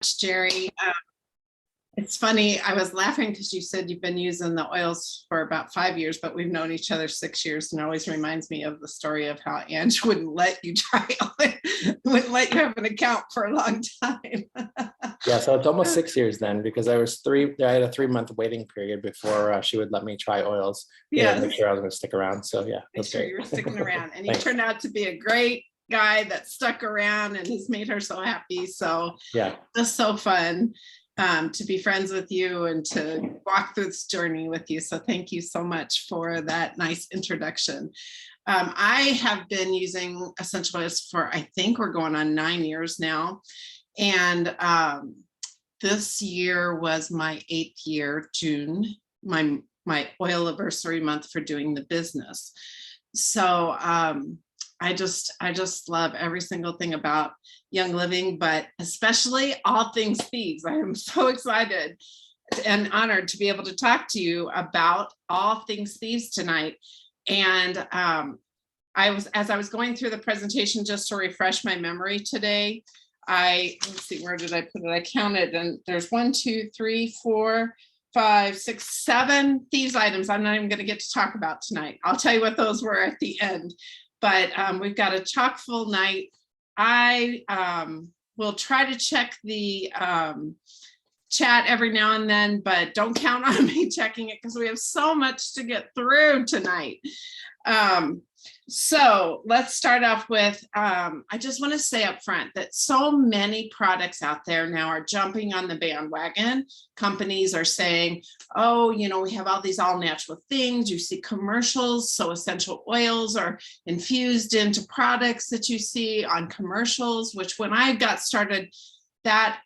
much, Jerry. It's funny, I was laughing because you said you've been using the oils for about 5 years, but we've known each other 6 years, and it always reminds me of the story of how Ange wouldn't let you try wouldn't let you have an account for a long time. Yeah, so it's almost 6 years then, because I had a 3-month waiting period before she would let me try oils. Yeah, make sure I was going to stick around. So yeah, make sure great. you were sticking around, and he turned out to be a great guy that stuck around and has made her so happy. So yeah, just so fun to be friends with you and to walk through this journey with you. So thank you so much for that nice introduction. I have been using essential oils for, I think we're going on 9 years now. And this year was my 8th year, June, my oil anniversary month for doing the business. So I just love every single thing about Young Living, but especially all things Thieves. I am so excited and honored to be able to talk to you about all things Thieves tonight. And as I was going through the presentation, just to refresh my memory today, let's see, where did I put it? I counted, and there's 1, 2, 3, 4, 5, 6, 7 Thieves items I'm not even going to get to talk about tonight. I'll tell you what those were at the end. But we've got a chock full night. I will try to check the chat every now and then, but don't count on me checking it because we have so much to get through tonight. So let's start off with, I just want to say up front that so many products out there now are jumping on the bandwagon. Companies are saying, oh, you know, we have all these all natural things. You see commercials, so essential oils are infused into products that you see on commercials, which when I got started, that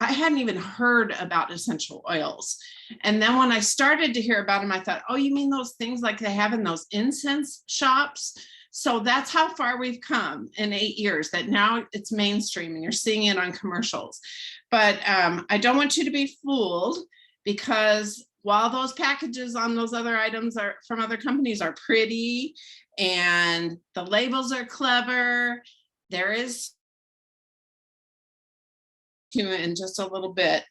I hadn't even heard about essential oils. And then when I started to hear about them, I thought, oh, you mean those things like they have in those incense shops? So that's how far we've come in 8 years, that now it's mainstream and you're seeing it on commercials. But I don't want you to be fooled, because while those packages on those other items are from other companies are pretty and the labels are clever, there is in just a little bit.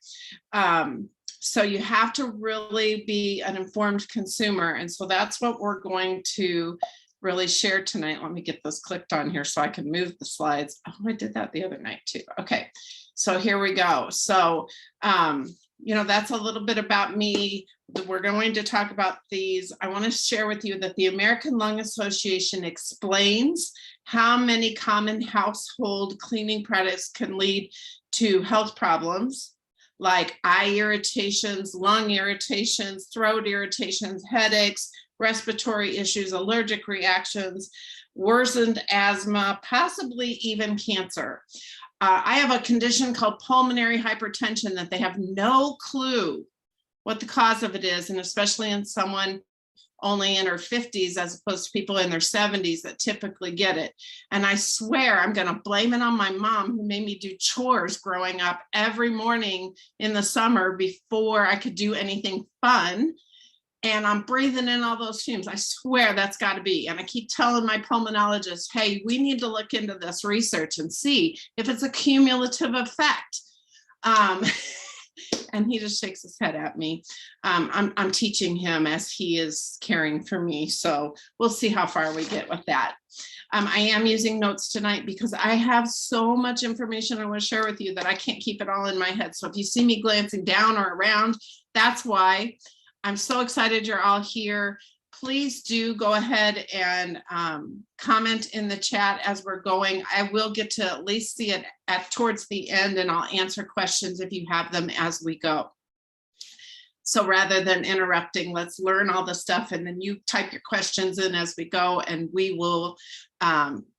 So you have to really be an informed consumer. And so that's what we're going to really share tonight. Let me get this clicked on here so I can move the slides. Oh, I did that the other night too. Okay, so here we go. So, you know, that's a little bit about me. We're going to talk about these. I want to share with you that the American Lung Association explains how many common household cleaning products can lead to health problems like eye irritations, lung irritations, throat irritations, headaches, respiratory issues, allergic reactions, worsened asthma, possibly even cancer. I have a condition called pulmonary hypertension that they have no clue what the cause of it is, and especially in someone only in her 50s as opposed to people in their 70s that typically get it. And I swear I'm going to blame it on my mom, who made me do chores growing up every morning in the summer before I could do anything fun. And I'm breathing in all those fumes. I swear that's got to be. And I keep telling my pulmonologist, hey, we need to look into this research and see if it's a cumulative effect. And he just shakes his head at me. I'm teaching him as he is caring for me. So we'll see how far we get with that. I am using notes tonight because I have so much information I want to share with you that I can't keep it all in my head. So if you see me glancing down or around, that's why. I'm so excited you're all here. Please do go ahead and comment in the chat as we're going. I will get to at least see it towards the end, and I'll answer questions if you have them as we go. So rather than interrupting, let's learn all the stuff, and then you type your questions in as we go, and we will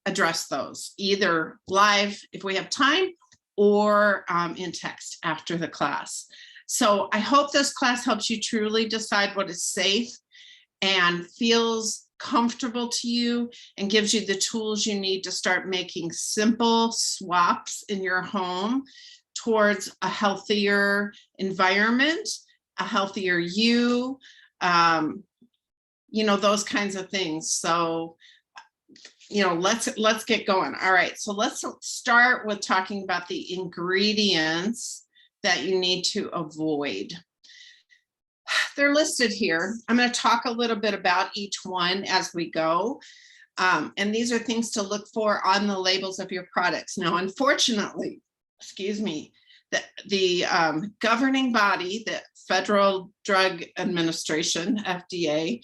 address those either live if we have time, or in text after the class. So I hope this class helps you truly decide what is safe and feels comfortable to you, and gives you the tools you need to start making simple swaps in your home towards a healthier environment, a healthier you, you know, those kinds of things. So, you know, let's get going. All right, so let's start with talking about the ingredients that you need to avoid. They're listed here. I'm going to talk a little bit about each one as we go. And these are things to look for on the labels of your products. Now, unfortunately, excuse me, the governing body, the Federal Drug Administration, FDA,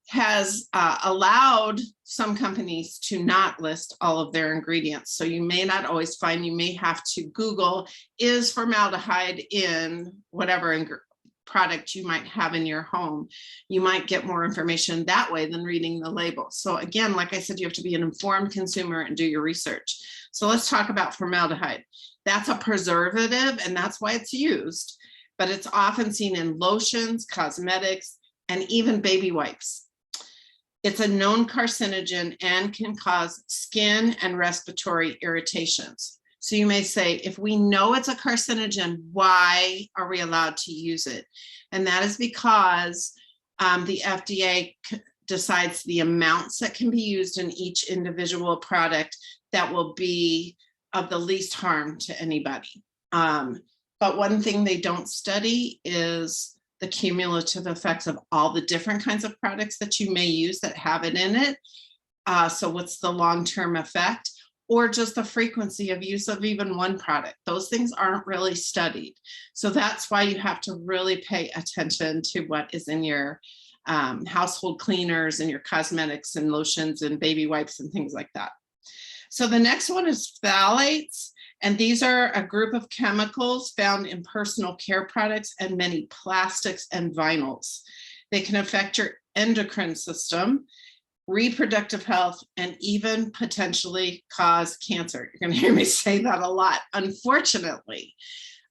has allowed some companies to not list all of their ingredients. So you may not always find, you may have to Google, is formaldehyde in whatever product you might have in your home. You might get more information that way than reading the label. So again, like I said, you have to be an informed consumer and do your research. So let's talk about formaldehyde. That's a preservative, and that's why it's used, but it's often seen in lotions, cosmetics, and even baby wipes. It's a known carcinogen and can cause skin and respiratory irritations. So you may say, if we know it's a carcinogen, why are we allowed to use it? And that is because the FDA decides the amounts that can be used in each individual product that will be of the least harm to anybody. But one thing they don't study is the cumulative effects of all the different kinds of products that you may use that have it in it. So what's the long-term effect? Or just the frequency of use of even one product. Those things aren't really studied. So that's why you have to really pay attention to what is in your household cleaners and your cosmetics and lotions and baby wipes and things like that. So the next one is phthalates. And these are a group of chemicals found in personal care products and many plastics and vinyls. They can affect your endocrine system, reproductive health, and even potentially cause cancer. You're going to hear me say that a lot. Unfortunately,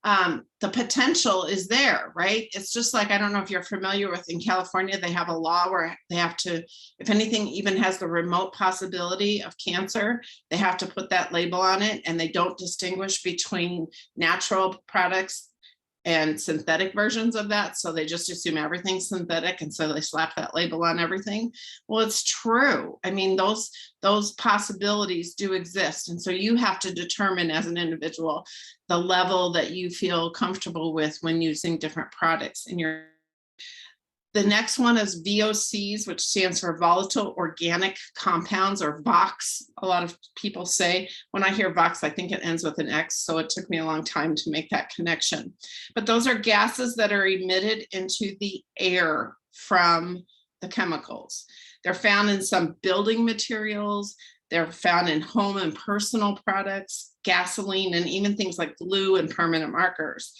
the potential is there, right? It's just like, I don't know if you're familiar with, in California, they have a law where they have to, if anything even has the remote possibility of cancer, they have to put that label on it, and they don't distinguish between natural products and synthetic versions of that. So they just assume everything's synthetic, and so they slap that label on everything. Well, it's true. I mean, those possibilities do exist. And so you have to determine as an individual the level that you feel comfortable with when using different products in your. The next one is VOCs, which stands for volatile organic compounds, or VOCs. A lot of people say, when I hear VOCs, I think it ends with an X. So it took me a long time to make that connection. But those are gases that are emitted into the air from the chemicals. They're found in some building materials. They're found in home and personal products, gasoline, and even things like glue and permanent markers.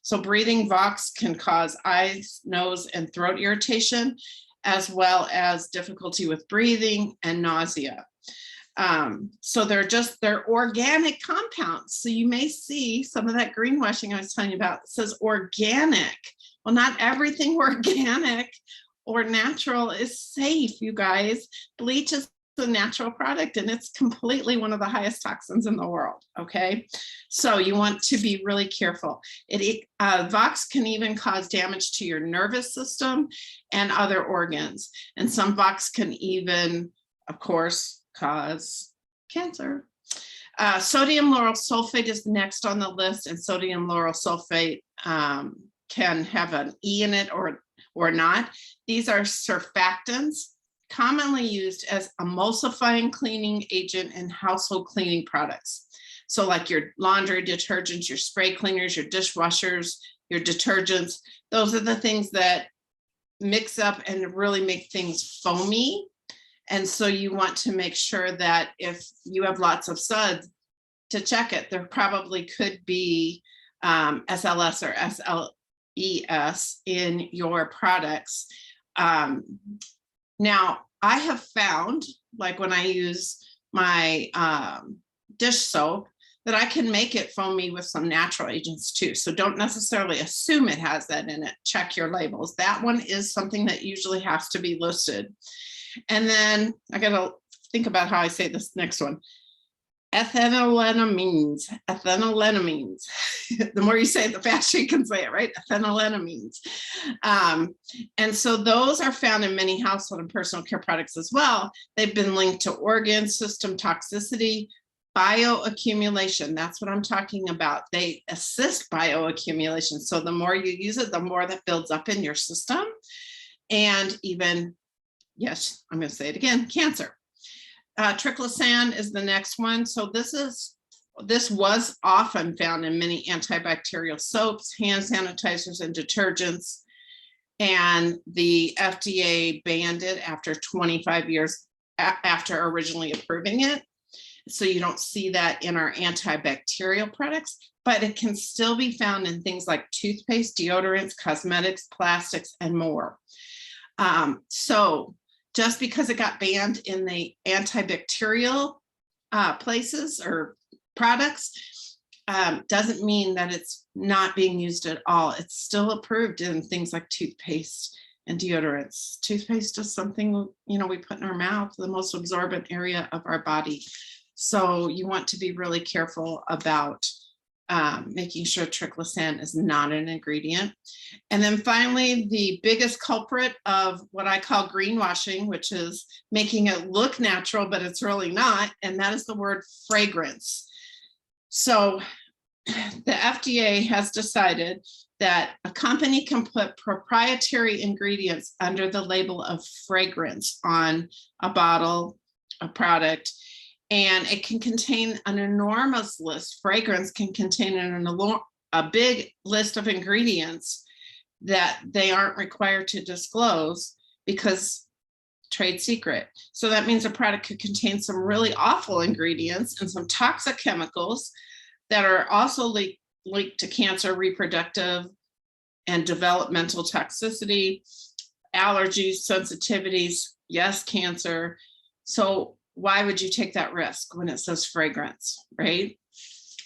So breathing VOCs can cause eyes, nose, and throat irritation, as well as difficulty with breathing and nausea. So they're organic compounds. So you may see some of that greenwashing I was telling you about. It says organic. Well, not everything organic or natural is safe, you guys. Bleach is a natural product, and it's completely one of the highest toxins in the world. Okay, so you want to be really careful. VOCs can even cause damage to your nervous system and other organs, and some VOCs can even, of course, cause cancer. Sodium lauryl sulfate is next on the list, and sodium lauryl sulfate can have an E in it or not. These are surfactants, commonly used as emulsifying cleaning agent in household cleaning products. So like your laundry detergents, your spray cleaners, your dishwashers, your detergents, those are the things that mix up and really make things foamy. And so you want to make sure that if you have lots of suds, to check it. There probably could be SLS or SLES in your products. Now, I have found, like when I use my dish soap, that I can make it foamy with some natural agents too. So don't necessarily assume it has that in it. Check your labels. That one is something that usually has to be listed. And then I got to think about how I say this next one. Ethanolenamines. The more you say it, the faster you can say it, right? Ethanolenamines. And so those are found in many household and personal care products as well. They've been linked to organ system toxicity, bioaccumulation. That's what I'm talking about. They assist bioaccumulation. So the more you use it, the more that builds up in your system. And even, yes, I'm going to say it again, cancer. Triclosan is the next one. So this was often found in many antibacterial soaps, hand sanitizers, and detergents. And the FDA banned it after 25 years after originally approving it. So you don't see that in our antibacterial products, but it can still be found in things like toothpaste, deodorants, cosmetics, plastics, and more. So just because it got banned in the antibacterial places or products doesn't mean that it's not being used at all. It's still approved in things like toothpaste and deodorants. Toothpaste is something, we put in our mouth, the most absorbent area of our body. So you want to be really careful about making sure triclosan is not an ingredient. And then finally, the biggest culprit of what I call greenwashing, which is making it look natural, but it's really not, and that is the word fragrance. So the FDA has decided that a company can put proprietary ingredients under the label of fragrance on a bottle, a product, and it can contain an enormous list. Fragrance can contain a big list of ingredients that they aren't required to disclose because trade secret. So that means a product could contain some really awful ingredients and some toxic chemicals that are also linked to cancer, reproductive, and developmental toxicity, allergies, sensitivities, yes, cancer. So why would you take that risk when it says fragrance, right?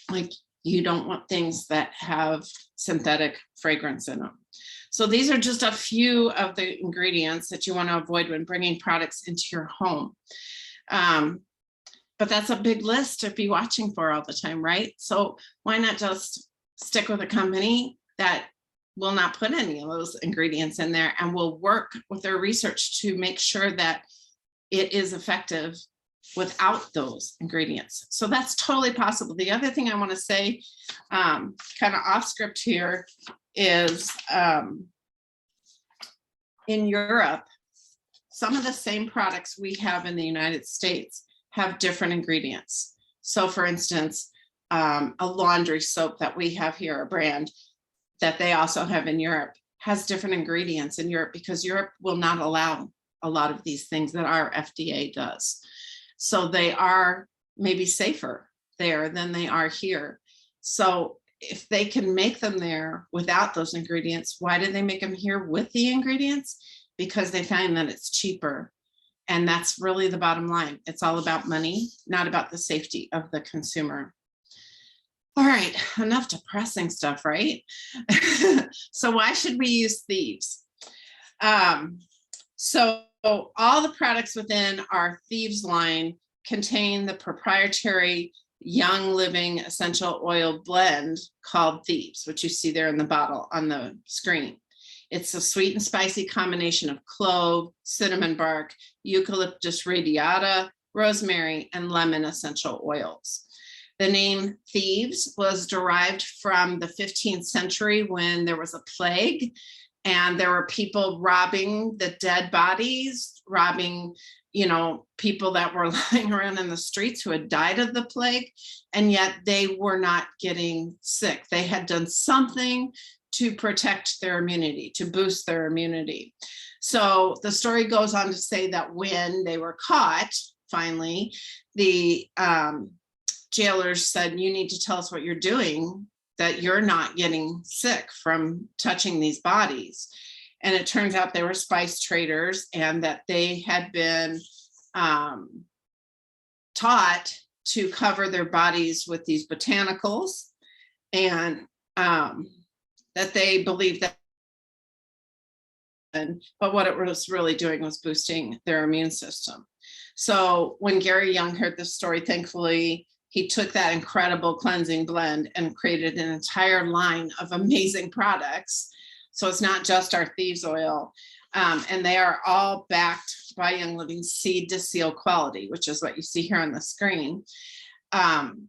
Like, you don't want things that have synthetic fragrance in them. So these are just a few of the ingredients that you want to avoid when bringing products into your home. But that's a big list to be watching for all the time, right? So why not just stick with a company that will not put any of those ingredients in there and will work with their research to make sure that it is effective without those ingredients. So that's totally possible. The other thing I want to say, kind of off script here, is in Europe, some of the same products we have in the United States have different ingredients. So for instance, a laundry soap that we have here, a brand that they also have in Europe, has different ingredients in Europe because Europe will not allow a lot of these things that our FDA does. So they are maybe safer there than they are here. So if they can make them there without those ingredients, why did they make them here with the ingredients? Because they find that it's cheaper. And that's really the bottom line. It's all about money, not about the safety of the consumer. All right, enough depressing stuff, right? So why should we use Thieves? So all the products within our Thieves line contain the proprietary Young Living essential oil blend called Thieves, which you see there in the bottle on the screen. It's a sweet and spicy combination of clove, cinnamon bark, eucalyptus radiata, rosemary, and lemon essential oils. The name Thieves was derived from the 15th century when there was a plague and there were people robbing the dead bodies, robbing, people that were lying around in the streets who had died of the plague, and yet they were not getting sick. They had done something to protect their immunity, to boost their immunity. So the story goes on to say that when they were caught, finally, the jailers said, you need to tell us what you're doing, that you're not getting sick from touching these bodies. And it turns out they were spice traders and that they had been taught to cover their bodies with these botanicals, and that they believed that, but what it was really doing was boosting their immune system. So when Gary Young heard this story, thankfully, he took that incredible cleansing blend and created an entire line of amazing products. So it's not just our Thieves oil, and they are all backed by Young Living seed to seal quality, which is what you see here on the screen. And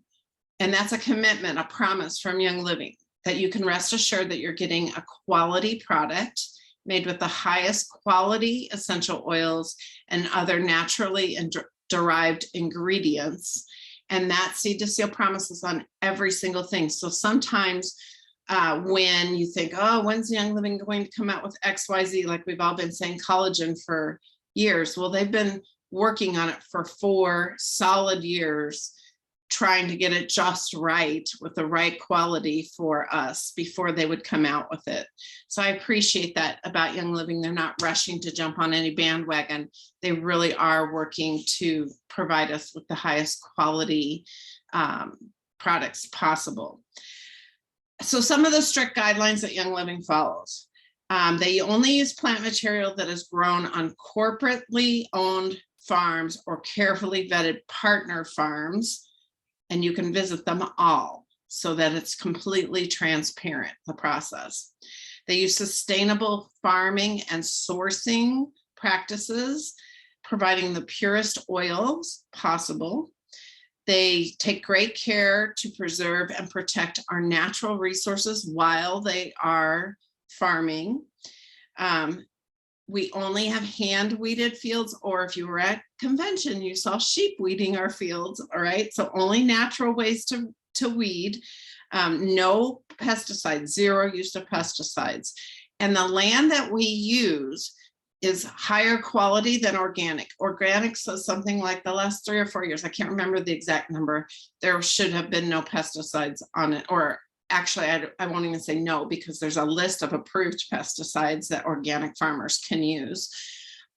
that's a commitment, a promise from Young Living, that you can rest assured that you're getting a quality product made with the highest quality essential oils and other naturally derived ingredients. And that seed to seal promises on every single thing. So sometimes when you think, oh, when's Young Living going to come out with XYZ, like we've all been saying collagen for years. Well, they've been working on it for 4 solid years, trying to get it just right with the right quality for us before they would come out with it. So I appreciate that about Young Living. They're not rushing to jump on any bandwagon. They really are working to provide us with the highest quality products possible. So some of the strict guidelines that Young Living follows. They only use plant material that is grown on corporately owned farms or carefully vetted partner farms. And you can visit them all so that it's completely transparent, the process. They use sustainable farming and sourcing practices, providing the purest oils possible. They take great care to preserve and protect our natural resources while they are farming. We only have hand weeded fields, or if you were at convention, you saw sheep weeding our fields. All right. So only natural ways to weed, no pesticides, 0 use of pesticides. And the land that we use is higher quality than organic. Organic says something like the last 3 or 4 years, I can't remember the exact number, there should have been no pesticides on it, or actually, I won't even say no, because there's a list of approved pesticides that organic farmers can use.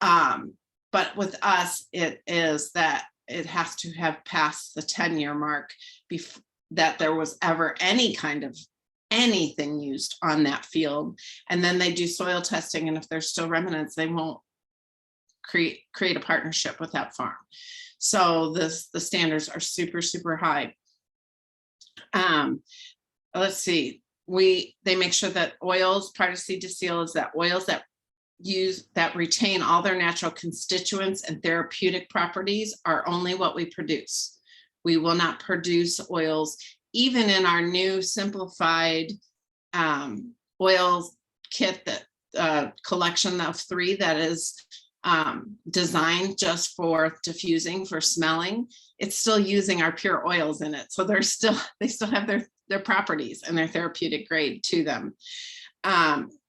But with us, it is that it has to have passed the 10-year mark before that there was ever any kind of anything used on that field. And then they do soil testing. And if there's still remnants, they won't create a partnership with that farm. So the standards are super, super high. Let's see, they make sure that oils, part of seed to seal is that oils that retain all their natural constituents and therapeutic properties are only what we produce. We will not produce oils, even in our new simplified oils kit, that collection of 3 that is designed just for diffusing, for smelling. It's still using our pure oils in it. So they still have their properties and their therapeutic grade to them.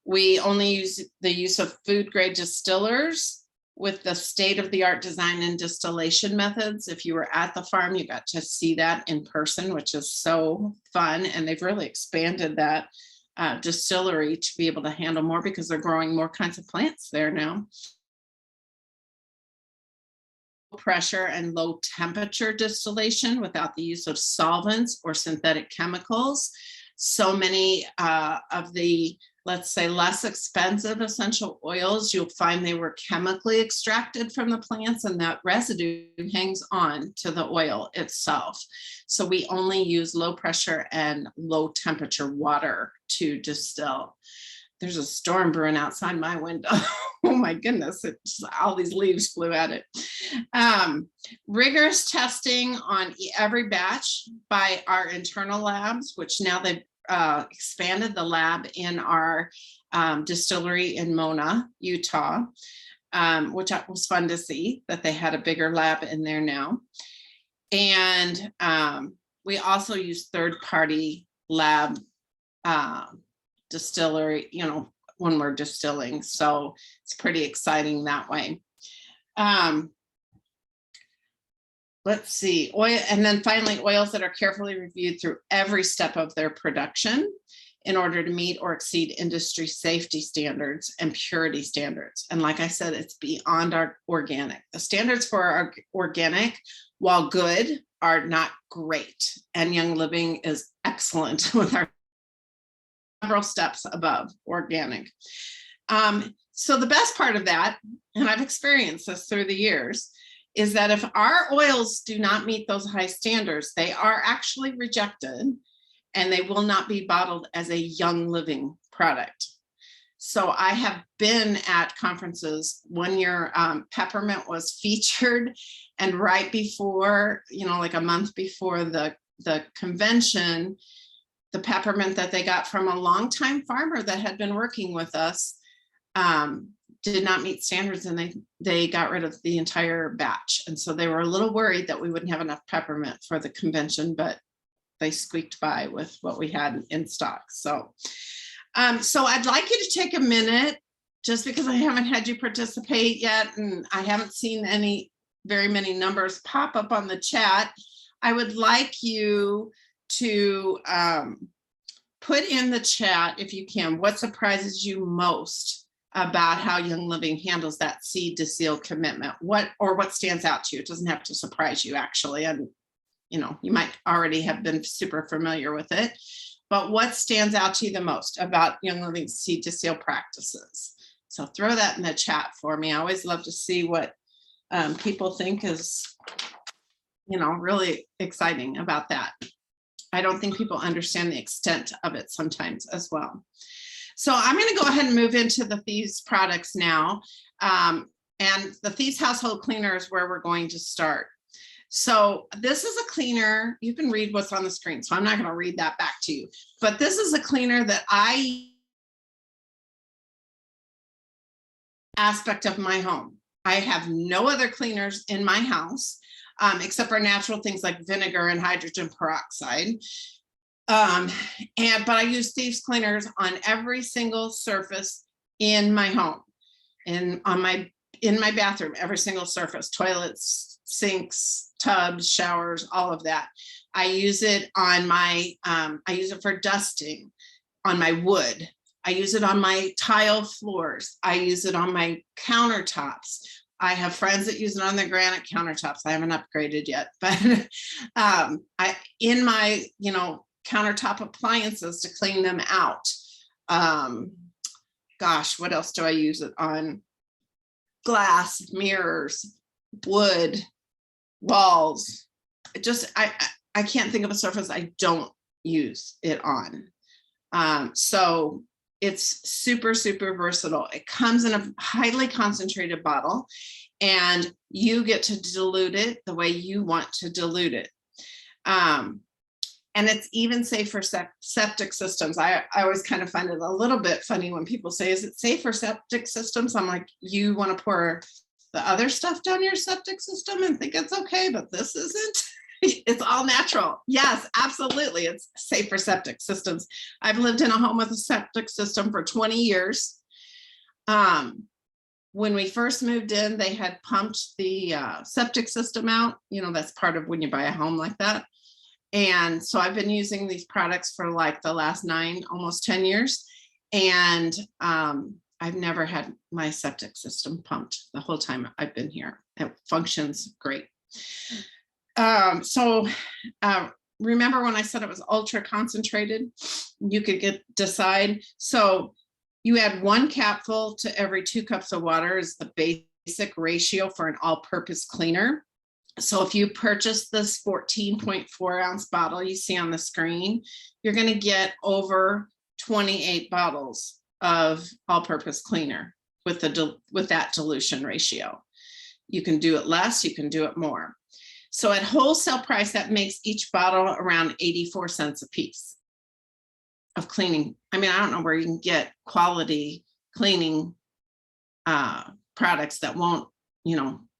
We only use the use of food grade distillers with the state-of-the-art design and distillation methods. If you were at the farm, you got to see that in person, which is so fun. And they've really expanded that distillery to be able to handle more, because they're growing more kinds of plants there now. Pressure and low temperature distillation without the use of solvents or synthetic chemicals. So many of the, let's say, less expensive essential oils, you'll find they were chemically extracted from the plants, and that residue hangs on to the oil itself. So we only use low pressure and low temperature water to distill. There's a storm brewing outside my window. Oh my goodness, all these leaves flew at it. Rigorous testing on every batch by our internal labs, which now they've expanded the lab in our distillery in Mona, Utah, which was fun to see that they had a bigger lab in there now. And we also use third-party lab distillery, when we're distilling. So it's pretty exciting that way. Let's see, oil, and then finally oils that are carefully reviewed through every step of their production in order to meet or exceed industry safety standards and purity standards. And like I said, it's beyond our organic. The standards for our organic, while good, are not great. And Young Living is excellent with our several steps above organic. So the best part of that, and I've experienced this through the years, is that if our oils do not meet those high standards, they are actually rejected and they will not be bottled as a Young Living product. So I have been at conferences. One year, peppermint was featured, and right before, like a month before the convention, the peppermint that they got from a longtime farmer that had been working with us did not meet standards, and they got rid of the entire batch. And so they were a little worried that we wouldn't have enough peppermint for the convention, but they squeaked by with what we had in stock. So I'd like you to take a minute, just because I haven't had you participate yet, and I haven't seen very many numbers pop up on the chat. I would like you to put in the chat, if you can, what surprises you most about how Young Living handles that seed to seal commitment. What stands out to you? It doesn't have to surprise you, actually. And you might already have been super familiar with it, but what stands out to you the most about Young Living seed to seal practices? So throw that in the chat for me. I always love to see what people think is, really exciting about that. I don't think people understand the extent of it sometimes as well. So I'm going to go ahead and move into the Thieves products now. And the Thieves household cleaner is where we're going to start. So this is a cleaner. You can read what's on the screen, so I'm not going to read that back to you. But this is a cleaner that aspect of my home. I have no other cleaners in my house except for natural things like vinegar and hydrogen peroxide. But I use Thieves cleaners on every single surface in my home, and in my bathroom, every single surface, toilets, sinks, tubs, showers, all of that. I use it on I use it for dusting on my wood. I use it on my tile floors. I use it on my countertops. I have friends that use it on their granite countertops. I haven't upgraded yet, but in my, countertop appliances to clean them out. Gosh, what else do I use it on? Glass, mirrors, wood, walls. I can't think of a surface I don't use it on. So it's super, super versatile. It comes in a highly concentrated bottle, and you get to dilute it the way you want to dilute it. And it's even safe for septic systems. I always kind of find it a little bit funny when people say, is it safe for septic systems? I'm like, you want to pour the other stuff down your septic system and think it's okay, but this isn't? It's all natural. Yes, absolutely. It's safe for septic systems. I've lived in a home with a septic system for 20 years. When we first moved in, they had pumped the septic system out. That's part of when you buy a home like that. And so I've been using these products for like the last 9, almost 10 years. And I've never had my septic system pumped the whole time I've been here. It functions great. Remember when I said it was ultra concentrated? You could decide. So you add 1 capful to every 2 cups of water is the basic ratio for an all-purpose cleaner. So if you purchase this 14.4 ounce bottle you see on the screen, you're going to get over 28 bottles of all-purpose cleaner with that dilution ratio. You can do it less, you can do it more. So at wholesale price, that makes each bottle around 84 cents a piece of cleaning. I mean, I don't know where you can get quality cleaning products that won't,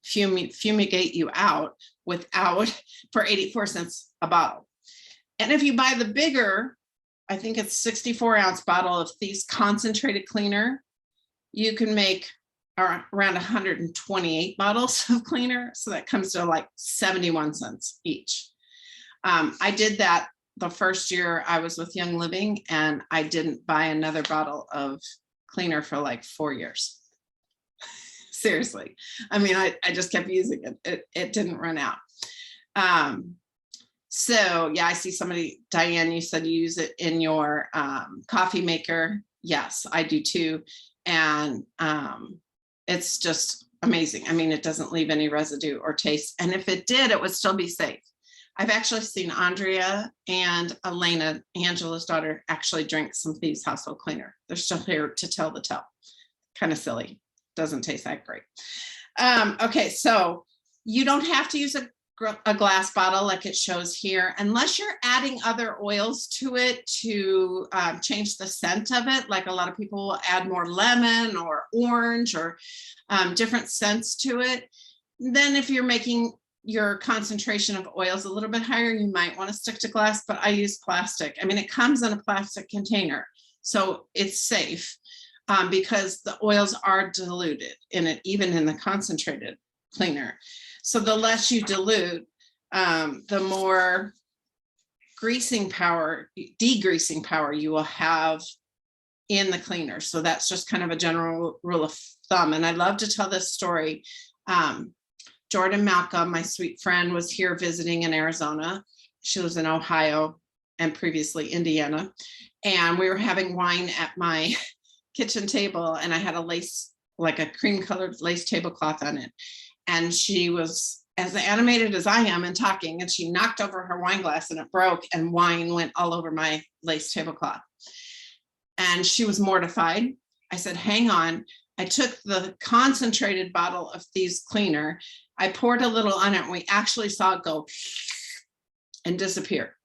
fumigate you out for 84 cents a bottle. And if you buy the bigger, I think it's 64 ounce bottle of Thieves concentrated cleaner, you can make around 128 bottles of cleaner. So that comes to like 71 cents each. I did that the first year I was with Young Living, and I didn't buy another bottle of cleaner for like 4 years. Seriously. I mean, I just kept using it. It didn't run out. So yeah, I see somebody, Diane, you said you use it in your coffee maker. Yes, I do too. And it's just amazing. I mean, it doesn't leave any residue or taste. And if it did, it would still be safe. I've actually seen Andrea and Elena, Angela's daughter, actually drink some Thieves household cleaner. They're still here to tell the tale. Kind of silly. Doesn't taste that great. Okay, so you don't have to use a glass bottle like it shows here, unless you're adding other oils to it to change the scent of it. Like a lot of people will add more lemon or orange or different scents to it. Then if you're making your concentration of oils a little bit higher, you might want to stick to glass, but I use plastic. I mean, it comes in a plastic container, so it's safe because the oils are diluted in it, even in the concentrated cleaner. So the less you dilute, the more greasing power, degreasing power you will have in the cleaner. So that's just kind of a general rule of thumb. And I love to tell this story. Jordan Malcolm, my sweet friend, was here visiting in Arizona. She was in Ohio and previously Indiana. And we were having wine at my kitchen table, and I had a lace, like a cream colored lace tablecloth on it. And she was as animated as I am in talking, and she knocked over her wine glass and it broke, and wine went all over my lace tablecloth. And she was mortified. I said, hang on. I took the concentrated bottle of Thieves cleaner. I poured a little on it, and we actually saw it go and disappear.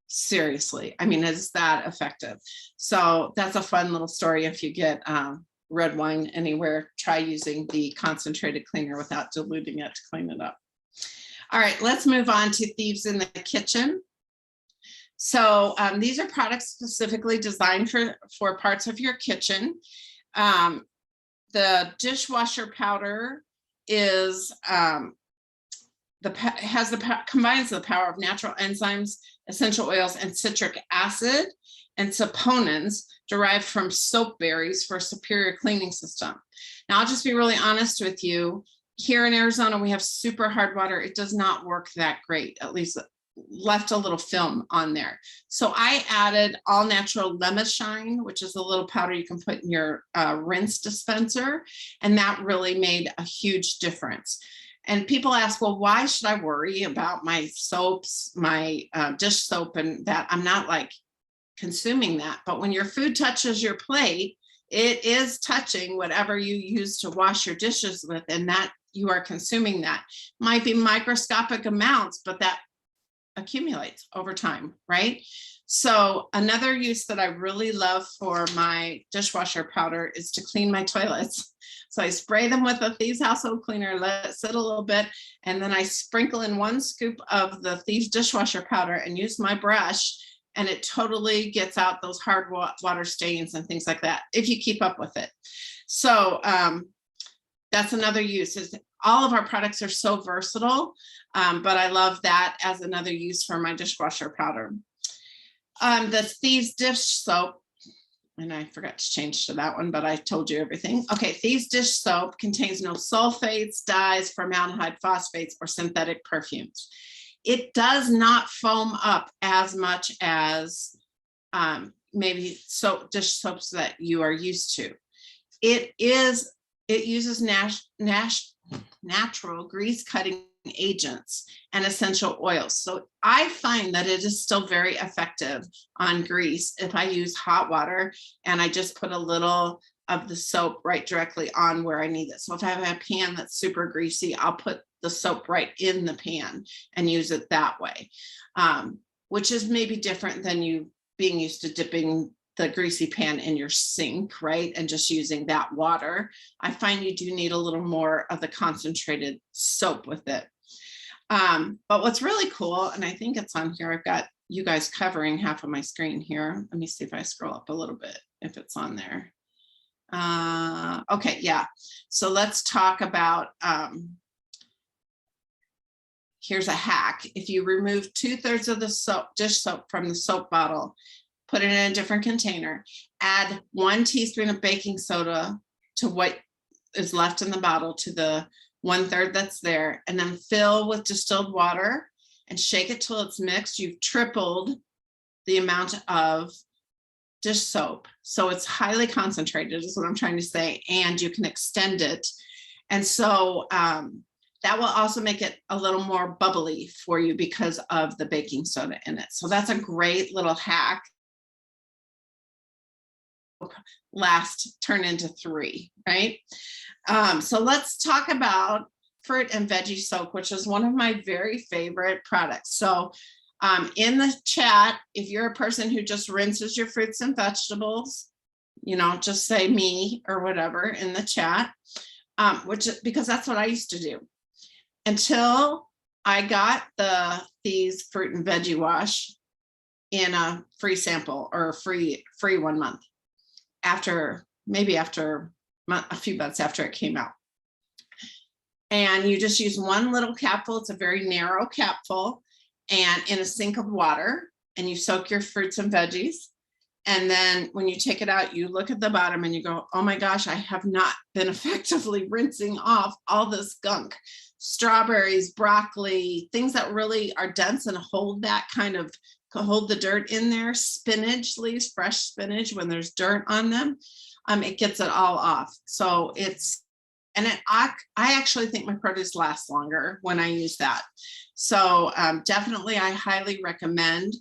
Seriously. I mean, is that effective? So that's a fun little story. If you get red wine anywhere, try using the concentrated cleaner without diluting it to clean it up. All right, let's move on to Thieves in the kitchen. So these are products specifically designed for parts of your kitchen. The dishwasher powder is combines the power of natural enzymes, essential oils, and citric acid and saponins derived from soap berries for a superior cleaning system. Now, I'll just be really honest with you. Here in Arizona, we have super hard water. It does not work that great, at least left a little film on there. So I added all natural lemon shine, which is a little powder you can put in your rinse dispenser. And that really made a huge difference. And people ask, well, why should I worry about my soaps, my dish soap, and that? I'm not like consuming that. But when your food touches your plate, it is touching whatever you use to wash your dishes with, and that you are consuming that. Might be microscopic amounts, but that accumulates over time, right? So another use that I really love for my dishwasher powder is to clean my toilets. So I spray them with a Thieves household cleaner, let it sit a little bit, and then I sprinkle in 1 scoop of the Thieves dishwasher powder and use my brush, and it totally gets out those hard water stains and things like that, if you keep up with it. So that's another use. Is all of our products are so versatile, but I love that as another use for my dishwasher powder. The Thieves dish soap, and I forgot to change to that one, but I told you everything. Okay, Thieves dish soap contains no sulfates, dyes, formaldehyde, phosphates, or synthetic perfumes. It does not foam up as much as maybe dish soaps that you are used to. It uses natural grease cutting agents and essential oils. So I find that it is still very effective on grease if I use hot water and I just put a little of the soap right directly on where I need it. So if I have a pan that's super greasy, I'll put the soap right in the pan and use it that way, which is maybe different than you being used to dipping the greasy pan in your sink, right? And just using that water. I find you do need a little more of the concentrated soap with it. But what's really cool, and I think it's on here, I've got you guys covering half of my screen here. Let me see if I scroll up a little bit, if it's on there. Okay, yeah. So let's talk about, here's a hack. If you remove 2/3 of the dish soap from the soap bottle, put it in a different container, add 1 teaspoon of baking soda to what is left in the bottle, to the 1/3 that's there, and then fill with distilled water and shake it till it's mixed. You've tripled the amount of dish soap. So it's highly concentrated is what I'm trying to say, and you can extend it. And so that will also make it a little more bubbly for you because of the baking soda in it. So that's a great little hack. Last turn into 3, right? So let's talk about fruit and veggie soap, which is one of my very favorite products. So in the chat, if you're a person who just rinses your fruits and vegetables, just say me or whatever in the chat, because that's what I used to do until I got the Thieves fruit and veggie wash in a free sample or free 1 month after a few months after it came out. And you just use one little capful. It's a very narrow capful, and in a sink of water, and you soak your fruits and veggies. And then when you take it out, you look at the bottom and you go, oh my gosh, I have not been effectively rinsing off all this gunk. Strawberries, broccoli, things that really are dense and hold the dirt in there. Spinach leaves, fresh spinach, when there's dirt on them, it gets it all off. So I actually think my produce lasts longer when I use that. So definitely, I highly recommend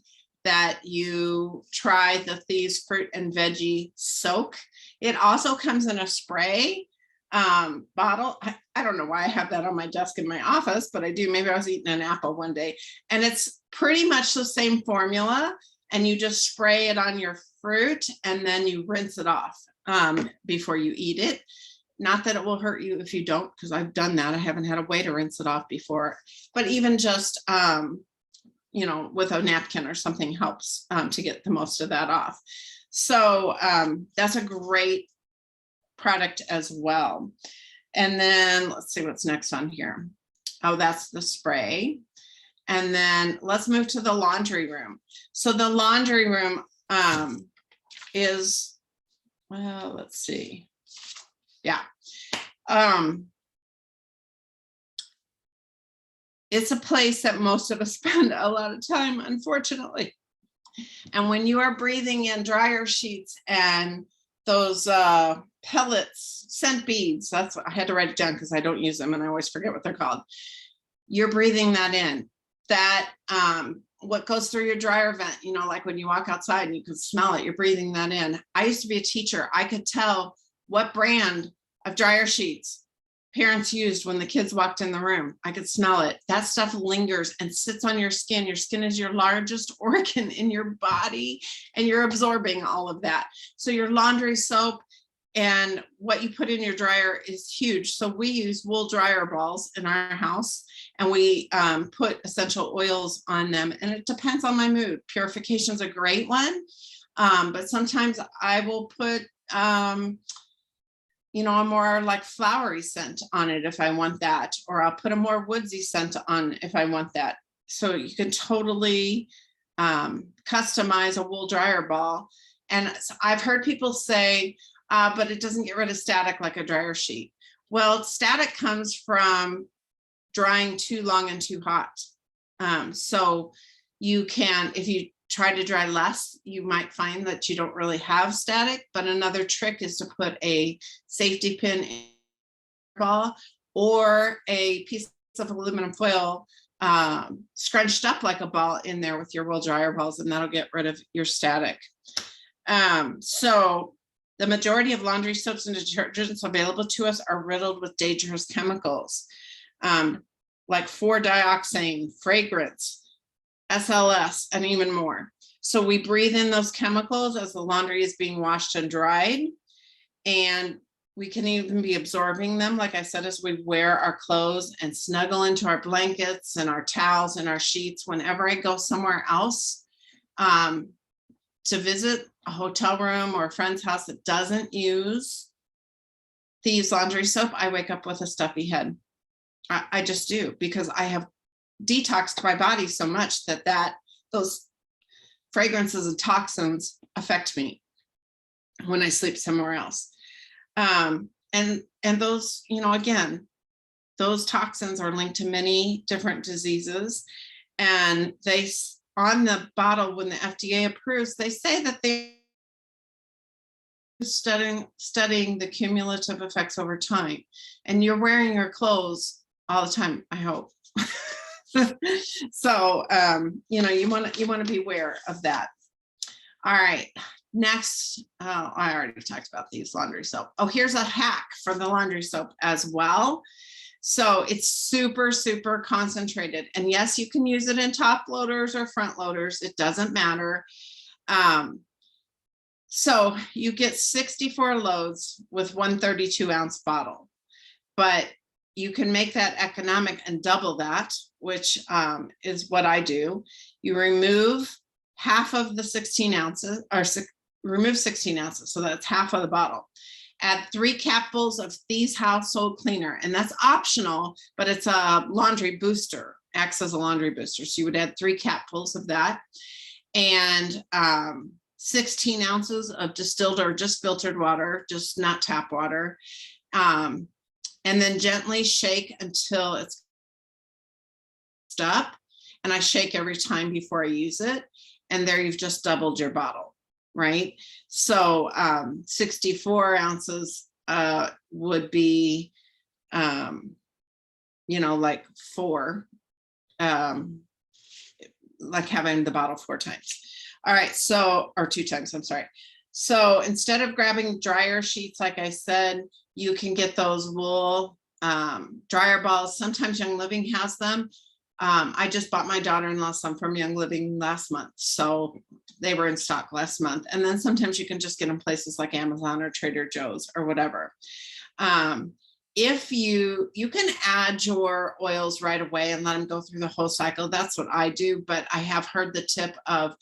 that you try the Thieves fruit and veggie soak. It also comes in a spray bottle. I don't know why I have that on my desk in my office, but I do. Maybe I was eating an apple one day, and it's pretty much the same formula, and you just spray it on your fruit and then you rinse it off before you eat it. Not that it will hurt you if you don't, because I've done that. I haven't had a way to rinse it off before, but even just with a napkin or something helps to get the most of that off. So that's a great product as well. And then let's see what's next on here. Oh, that's the spray. And then let's move to the laundry room. So the laundry room is, well, let's see. Yeah. It's a place that most of us spend a lot of time, unfortunately. And when you are breathing in dryer sheets and those pellets, scent beads, that's what I had to write it down because I don't use them and I always forget what they're called. You're breathing that in. That what goes through your dryer vent, like when you walk outside and you can smell it, you're breathing that in. I used to be a teacher. I could tell what brand of dryer sheets parents used when the kids walked in the room. I could smell it. That stuff lingers and sits on your skin. Your skin is your largest organ in your body, and you're absorbing all of that. So your laundry soap and what you put in your dryer is huge. So we use wool dryer balls in our house, and we put essential oils on them, and it depends on my mood. Purification is a great one, but sometimes I will put a more like flowery scent on it if I want that, or I'll put a more woodsy scent on if I want that. So you can totally customize a wool dryer ball. And I've heard people say, but it doesn't get rid of static like a dryer sheet. Well, static comes from drying too long and too hot. So you can, if you try to dry less, you might find that you don't really have static. But another trick is to put a safety pin in your ball or a piece of aluminum foil scrunched up like a ball in there with your wool dryer balls, and that'll get rid of your static. So the majority of laundry soaps and detergents available to us are riddled with dangerous chemicals, like 4-dioxane, fragrance, SLS, and even more. So we breathe in those chemicals as the laundry is being washed and dried, and we can even be absorbing them, like I said, as we wear our clothes and snuggle into our blankets and our towels and our sheets. Whenever I go somewhere else to visit a hotel room or a friend's house that doesn't use Thieves laundry soap, I wake up with a stuffy head. I just do, because I have detoxed my body so much that those fragrances and toxins affect me when I sleep somewhere else. And those, again, those toxins are linked to many different diseases, and they, on the bottle, when the FDA approves, they say that they're studying the cumulative effects over time. And you're wearing your clothes all the time, I hope. So, you know, you want to be aware of that. All right, next, I already talked about these laundry soap. Oh, here's a hack for the laundry soap as well. So it's super, super concentrated. And yes, you can use it in top loaders or front loaders. It doesn't matter. So you get 64 loads with 132 ounce bottle, but you can make that economic and double that, which is what I do. You remove half of the 16 ounces, or remove 16 ounces. So that's half of the bottle. Add 3 capfuls of Thieves household cleaner, and that's optional, but it's a laundry booster, acts as a laundry booster. So you would add 3 capfuls of that, and 16 ounces of distilled or just filtered water, just not tap water. And then gently shake until it's up. And I shake every time before I use it. And there you've just doubled your bottle, right? So 64 ounces would be, you know, like 4, like having the bottle 4 times. All right, so, or 2 times, I'm sorry. So instead of grabbing dryer sheets, like I said, you can get those wool dryer balls. Sometimes Young Living has them. I just bought my daughter-in-law some from Young Living last month. So they were in stock last month. And then sometimes you can just get them places like Amazon or Trader Joe's or whatever. If you can add your oils right away and let them go through the whole cycle. That's what I do. But I have heard the tip of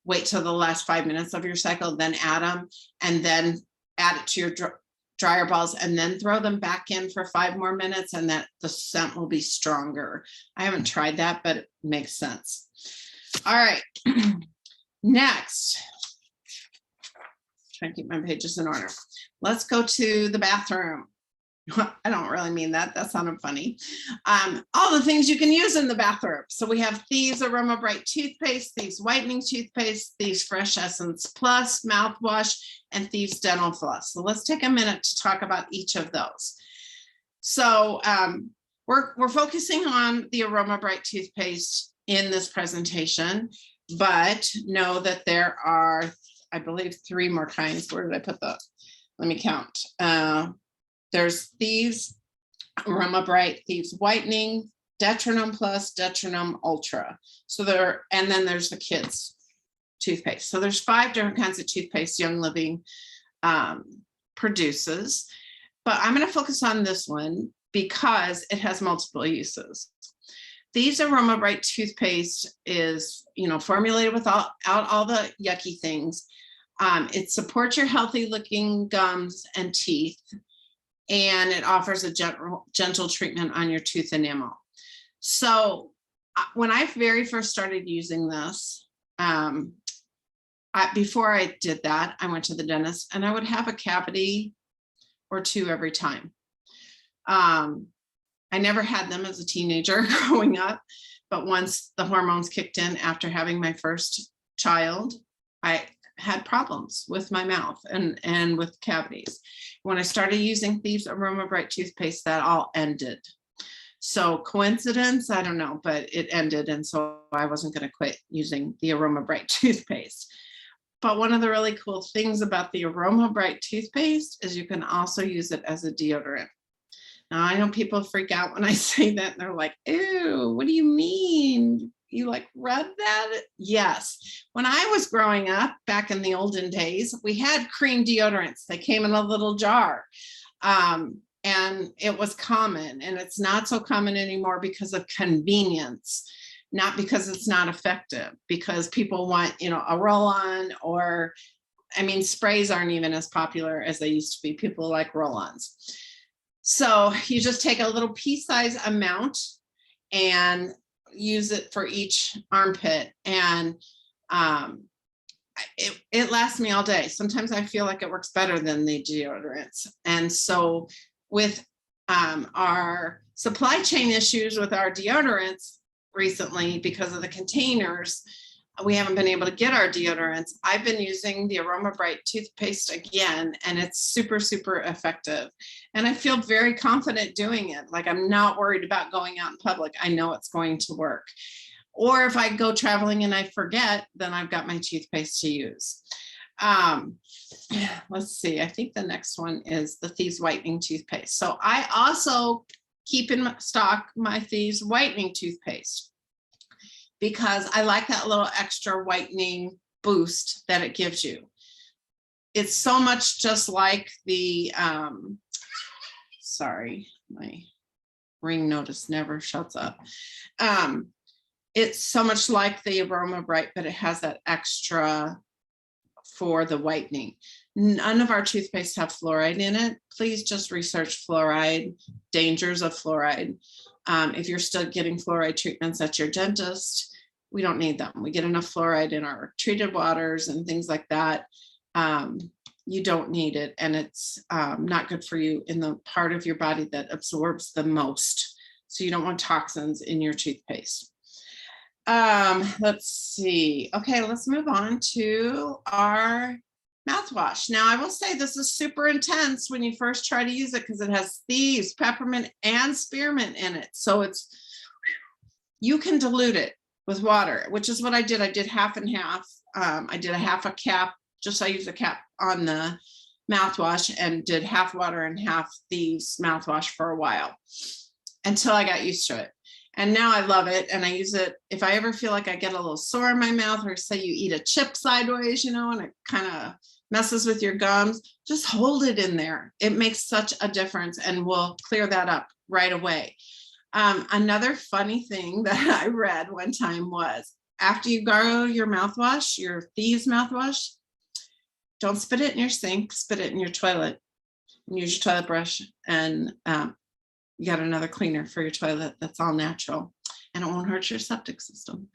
wait till the last 5 minutes of your cycle, then add them, and then add it to your dryer balls, and then throw them back in for 5 more minutes, and that the scent will be stronger. I haven't tried that, but it makes sense. All right, next, trying to keep my pages in order. Let's go to the bathroom. I don't really mean that. That sounded funny. All the things you can use in the bathroom. So we have Thieves Aroma Bright toothpaste, Thieves Whitening toothpaste, Thieves Fresh Essence Plus mouthwash, and Thieves Dental Floss. So let's take a minute to talk about each of those. So we're focusing on the Aroma Bright toothpaste in this presentation, but know that there are, I believe, 3 more kinds. Where did I put the? Let me count. There's Thieves Aroma Bright, Thieves Whitening, Detronom Plus, Detronom Ultra. So there, and then there's the kids toothpaste. So there's 5 different kinds of toothpaste Young Living produces, but I'm going to focus on this one because it has multiple uses. Thieves Aroma Bright toothpaste is, you know, formulated without all the yucky things. It supports your healthy looking gums and teeth, and it offers a gentle treatment on your tooth enamel. So when I very first started using this, before I did that, I went to the dentist and I would have a cavity or 2 every time. I never had them as a teenager growing up, but once the hormones kicked in after having my first child, I had problems with my mouth and with cavities. When I started using Thieves Aroma Bright toothpaste, that all ended. So coincidence, I don't know, but it ended. And so I wasn't going to quit using the Aroma Bright toothpaste. But one of the really cool things about the Aroma Bright toothpaste is you can also use it as a deodorant. Now, I know people freak out when I say that, and they're like, ew, what do you mean? You like read that? Yes. When I was growing up back in the olden days, we had cream deodorants. They came in a little jar. And it was common, and it's not so common anymore because of convenience, not because it's not effective, because people want, you know, a roll-on, or, I mean, sprays aren't even as popular as they used to be. People like roll-ons. So you just take a little pea-size amount and use it for each armpit, and it lasts me all day. Sometimes I feel like it works better than the deodorants. And so with our supply chain issues with our deodorants recently because of the containers, we haven't been able to get our deodorants, I've been using the Aroma Bright toothpaste again, and it's super, super effective. And I feel very confident doing it. Like, I'm not worried about going out in public. I know it's going to work. Or if I go traveling and I forget, then I've got my toothpaste to use. Let's see. I think the next one is the Thieves Whitening toothpaste. So I also keep in stock my Thieves Whitening toothpaste, because I like that little extra whitening boost that it gives you. It's so much just like the, sorry, my ring notice never shuts up. It's so much like the Aroma Bright, but it has that extra for the whitening. None of our toothpaste have fluoride in it. Please just research fluoride, dangers of fluoride. If you're still getting fluoride treatments at your dentist, we don't need them. We get enough fluoride in our treated waters and things like that. You don't need it, and it's not good for you in the part of your body that absorbs the most. So you don't want toxins in your toothpaste. Let's see. Okay, let's move on to our mouthwash. Now, I will say this is super intense when you first try to use it, because it has Thieves, peppermint, and spearmint in it. So you can dilute it with water, which is what I did. I did half and half. I did a half a cap, just I used a cap on the mouthwash, and did half water and half Thieves mouthwash for a while until I got used to it. And now I love it. And I use it if I ever feel like I get a little sore in my mouth, or say you eat a chip sideways, and it kind of messes with your gums, just hold it in there. It makes such a difference and will clear that up right away. Another funny thing that I read one time was, after you gargle your mouthwash, your Thieves mouthwash, don't spit it in your sink, spit it in your toilet, and use your toilet brush, and you got another cleaner for your toilet that's all natural, and it won't hurt your septic system.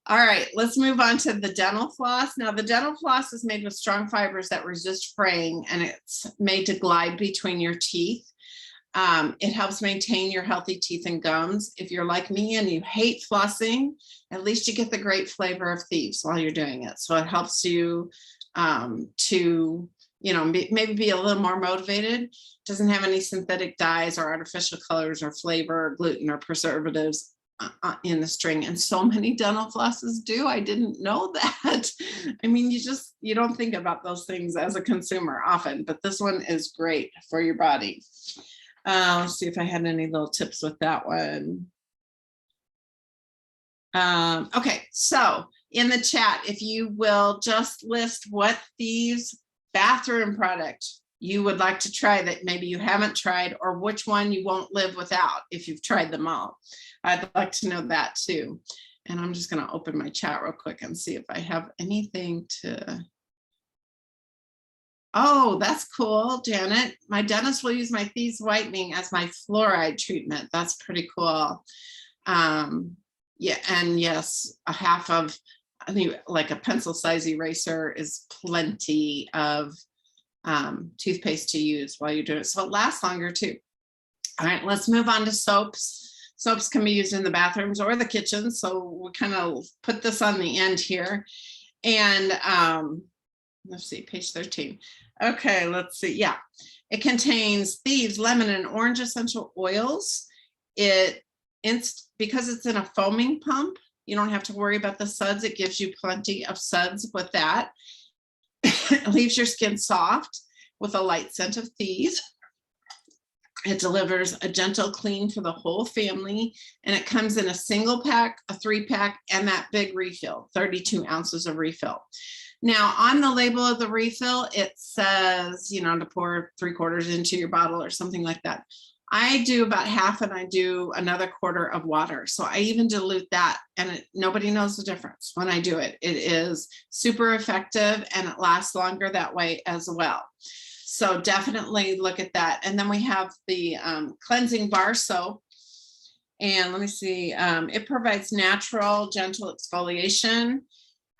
All right, let's move on to the dental floss. Now, the dental floss is made with strong fibers that resist fraying, and it's made to glide between your teeth. It helps maintain your healthy teeth and gums. If you're like me and you hate flossing, at least you get the great flavor of Thieves while you're doing it. So it helps you to, maybe be a little more motivated. Doesn't have any synthetic dyes or artificial colors or flavor or gluten or preservatives in the string. And so many dental flosses do. I didn't know that. I mean, you don't think about those things as a consumer often, but this one is great for your body. Let's see if I had any little tips with that one. Okay, so in the chat, if you will just list what Thieves bathroom product you would like to try that maybe you haven't tried, or which one you won't live without if you've tried them all. I'd like to know that too. And I'm just going to open my chat real quick and see if I have anything to. Oh, that's cool, Janet. My dentist will use my Thieves whitening as my fluoride treatment. That's pretty cool. Yeah, and yes, a half of, I think, like a pencil size eraser is plenty of toothpaste to use while you're doing it. So it lasts longer too. All right, let's move on to soaps. Soaps can be used in the bathrooms or the kitchen. So we'll kind of put this on the end here. And let's see, page 13. Okay, let's see. Yeah, it contains Thieves lemon and orange essential oils. Because it's in a foaming pump, you don't have to worry about the suds. It gives you plenty of suds with that. It leaves your skin soft with a light scent of Thieves. It delivers a gentle clean for the whole family, and it comes in a single pack, a 3-pack, and that big refill, 32 ounces of refill. Now, on the label of the refill, it says, to pour 3/4 into your bottle or something like that. I do about half, and I do another 1/4 of water. So I even dilute that, and nobody knows the difference when I do it. It is super effective, and it lasts longer that way as well. So definitely look at that. And then we have the cleansing bar soap. And let me see, it provides natural, gentle exfoliation.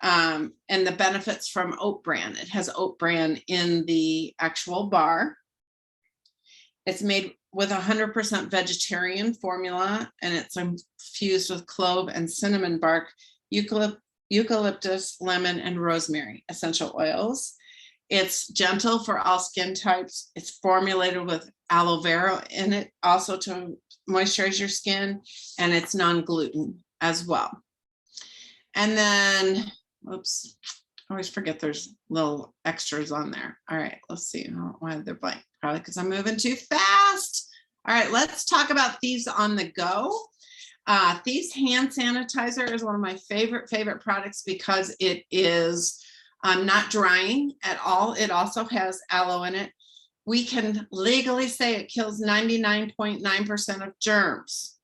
And the benefits from oat bran. It has oat bran in the actual bar. It's made with 100% vegetarian formula, and it's infused with clove and cinnamon bark, eucalyptus, lemon, and rosemary essential oils. It's gentle for all skin types. It's formulated with aloe vera in it also to moisturize your skin, and it's non-gluten as well. And then, oops, I always forget there's little extras on there. All right, let's see. Why they're blank? Probably because I'm moving too fast. All right, let's talk about Thieves on the go. Thieves hand sanitizer is one of my favorite products because it is not drying at all. It also has aloe in it. We can legally say it kills 99.9% of germs.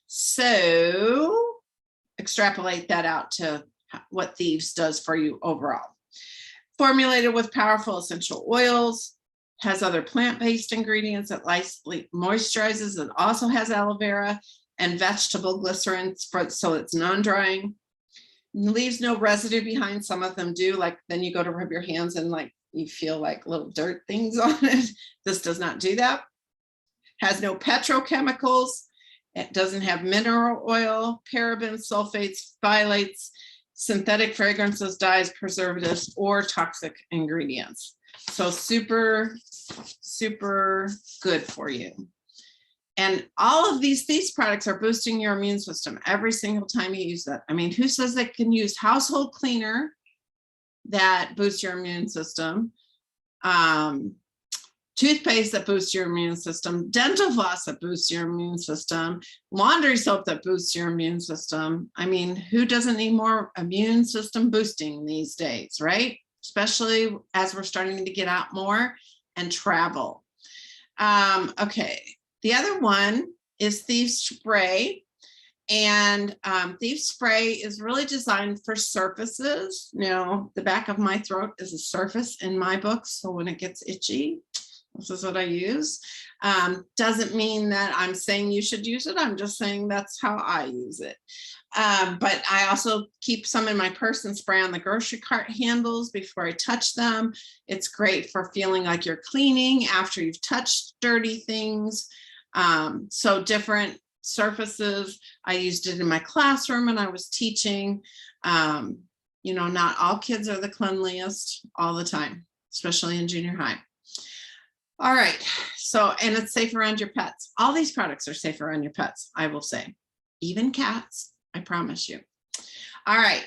So extrapolate that out to what Thieves does for you overall. Formulated with powerful essential oils, has other plant-based ingredients that lightly moisturizes. It also has aloe vera and vegetable glycerin, so it's non-drying. Leaves no residue behind. Some of them do, like then you go to rub your hands and like you feel like little dirt things on it. This does not do that. Has no petrochemicals. It doesn't have mineral oil, parabens, sulfates, phthalates, synthetic fragrances, dyes, preservatives, or toxic ingredients. So super, super good for you. And all of these products are boosting your immune system every single time you use that. I mean, who says they can use household cleaner that boosts your immune system? Toothpaste that boosts your immune system, dental floss that boosts your immune system, laundry soap that boosts your immune system. I mean, who doesn't need more immune system boosting these days, right? Especially as we're starting to get out more and travel. Okay, the other one is Thieves Spray. And Thieves Spray is really designed for surfaces. Now, the back of my throat is a surface in my book, so when it gets itchy, this is what I use. Doesn't mean that I'm saying you should use it. I'm just saying that's how I use it. But I also keep some in my purse and spray on the grocery cart handles before I touch them. It's great for feeling like you're cleaning after you've touched dirty things. So different surfaces. I used it in my classroom and I was teaching. You know, not all kids are the cleanliest all the time, especially in junior high. All right, so, and it's safe around your pets. All these products are safe around your pets, I will say, even cats, I promise you. All right,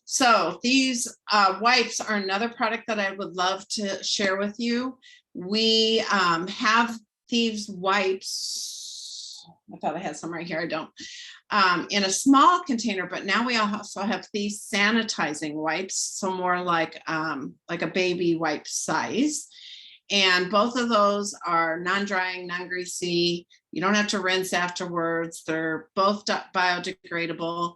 so these wipes are another product that I would love to share with you. We have Thieves Wipes. I thought I had some right here, I don't. In a small container, but now we also have these sanitizing wipes, so more like a baby wipe size. And both of those are non-drying, non-greasy. You don't have to rinse afterwards. They're both biodegradable.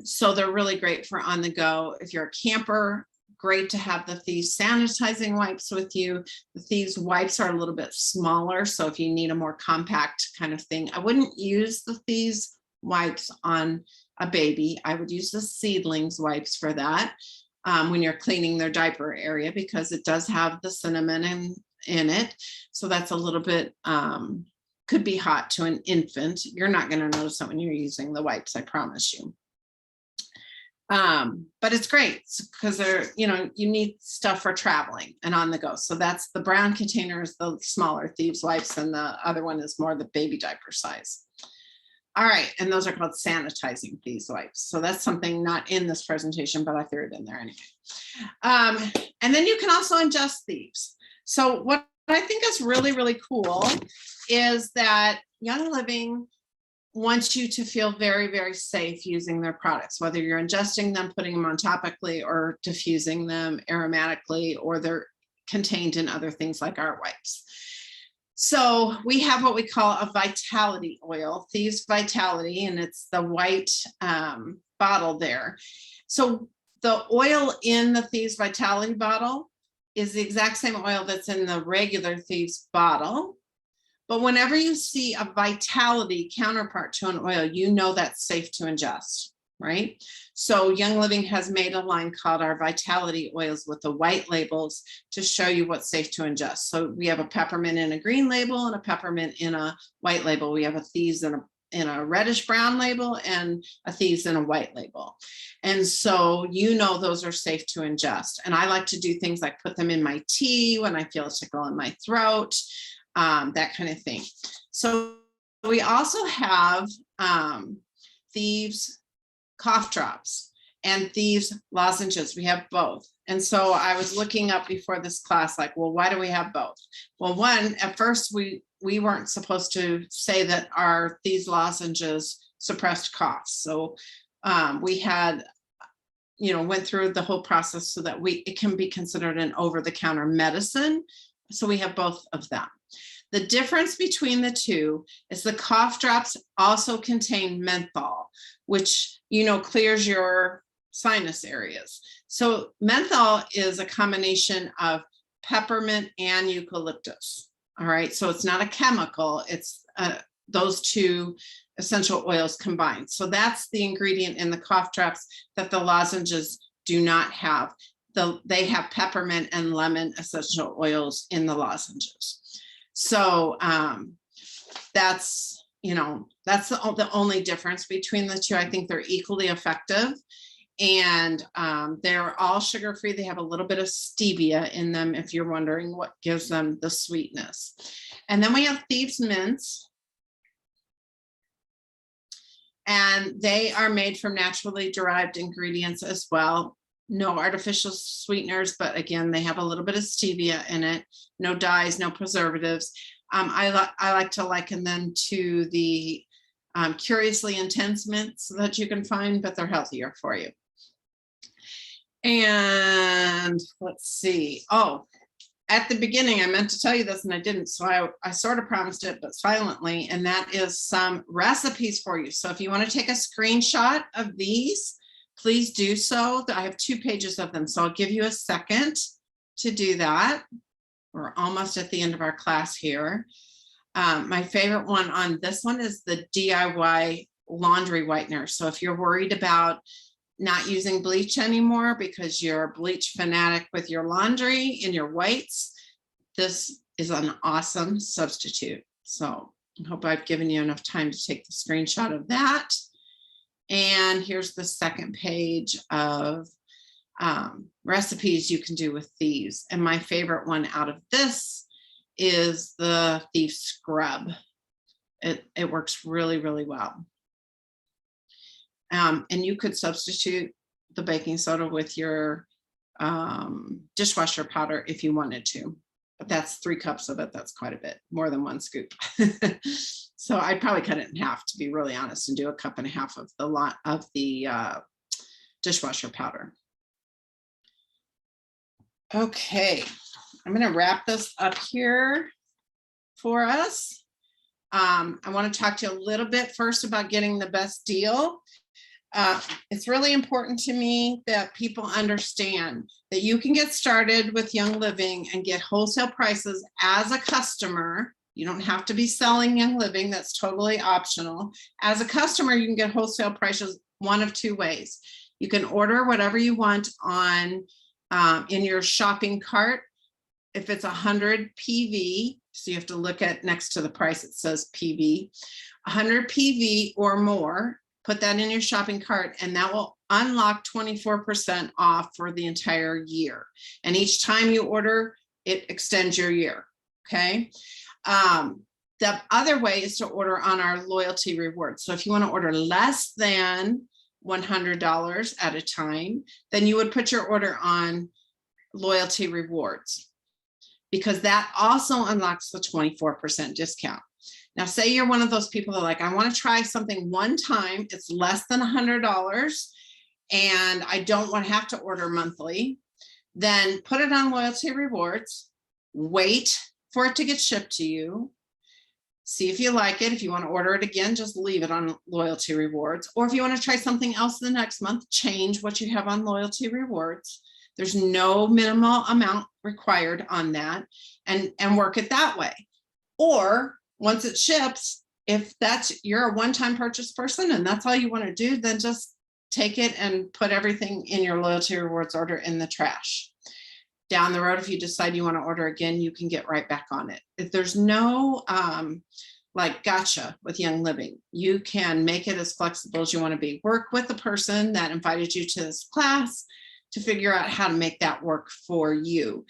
So they're really great for on the go. If you're a camper, great to have the Thieves sanitizing wipes with you. The Thieves wipes are a little bit smaller, so if you need a more compact kind of thing, I wouldn't use the Thieves wipes on a baby. I would use the seedlings wipes for that. When you're cleaning their diaper area, because it does have the cinnamon in it. So that's a little bit, could be hot to an infant. You're not going to notice that when you're using the wipes, I promise you. But it's great because they're, you know, you need stuff for traveling and on the go. So that's the brown container is the smaller Thieves wipes, and the other one is more the baby diaper size. All right, and those are called sanitizing Thieves wipes. So that's something not in this presentation, but I threw it in there anyway. And then you can also ingest Thieves. So what I think is really, really cool is that Young Living wants you to feel very, very safe using their products, whether you're ingesting them, putting them on topically, or diffusing them aromatically, or they're contained in other things like our wipes. So we have what we call a vitality oil, Thieves Vitality, and it's the white bottle there. So the oil in the Thieves Vitality bottle is the exact same oil that's in the regular Thieves bottle. But whenever you see a vitality counterpart to an oil, you know that's safe to ingest, right? So Young Living has made a line called our Vitality Oils with the white labels to show you what's safe to ingest. So we have a peppermint in a green label and a peppermint in a white label. We have a Thieves in in a reddish brown label and a Thieves in a white label. And so, those are safe to ingest. And I like to do things like put them in my tea when I feel a tickle in my throat, that kind of thing. So we also have Thieves cough drops and Thieves lozenges. We have both. And so I was looking up before this class, like, well, why do we have both? Well, one, at first we weren't supposed to say that our Thieves lozenges suppressed coughs. So we had, went through the whole process so that it can be considered an over-the-counter medicine. So we have both of them. The difference between the two is the cough drops also contain menthol, which, clears your sinus areas. So menthol is a combination of peppermint and eucalyptus. All right. So it's not a chemical. It's those two essential oils combined. So that's the ingredient in the cough drops that the lozenges do not have. They have peppermint and lemon essential oils in the lozenges. So that's the only difference between the two. I think they're equally effective, and they're all sugar-free. They have a little bit of stevia in them, if you're wondering what gives them the sweetness. And then we have Thieves mints, and they are made from naturally derived ingredients as well. No artificial sweeteners, but again, they have a little bit of stevia in it. No dyes, no preservatives. I like to liken them to the curiously intense mints that you can find, but they're healthier for you. And let's see. Oh, at the beginning, I meant to tell you this and I didn't. So I sort of promised it, but silently. And that is some recipes for you. So if you want to take a screenshot of these, please do so. I have 2 pages of them. So I'll give you a second to do that. We're almost at the end of our class here. My favorite one on this one is the DIY laundry whitener. So if you're worried about not using bleach anymore because you're a bleach fanatic with your laundry and your whites, this is an awesome substitute. So I hope I've given you enough time to take the screenshot of that. And here's the second page of recipes you can do with Thieves. And my favorite one out of this is the Thieves scrub. It works really, really well. And you could substitute the baking soda with your dishwasher powder if you wanted to. But that's 3 cups of it. That's quite a bit, more than 1 scoop. So I'd probably cut it in half, to be really honest, and do 1.5 cups of the dishwasher powder. Okay, I'm going to wrap this up here for us. I want to talk to you a little bit first about getting the best deal. It's really important to me that people understand that you can get started with Young Living and get wholesale prices as a customer. You don't have to be selling Young Living. That's totally optional. As a customer, you can get wholesale prices one of 2 ways. You can order whatever you want on in your shopping cart. If it's 100 PV, so you have to look at next to the price, it says PV, 100 PV or more, put that in your shopping cart, and that will unlock 24% off for the entire year. And each time you order, it extends your year, okay? The other way is to order on our loyalty rewards. So if you want to order less than $100 at a time, then you would put your order on loyalty rewards, because that also unlocks the 24% discount. Now, say you're one of those people that are like, I want to try something one time, it's less than $100, and I don't want to have to order monthly. Then put it on loyalty rewards, wait for it to get shipped to you, see if you like it. If you want to order it again, just leave it on loyalty rewards. Or if you want to try something else the next month, change what you have on loyalty rewards. There's no minimal amount required on that, and work it that way. Or once it ships, if you're a one-time purchase person and that's all you want to do, then just take it and put everything in your loyalty rewards order in the trash. Down the road, if you decide you want to order again, you can get right back on it. If there's no like gotcha with Young Living. You can make it as flexible as you want to be. Work with the person that invited you to this class to figure out how to make that work for you.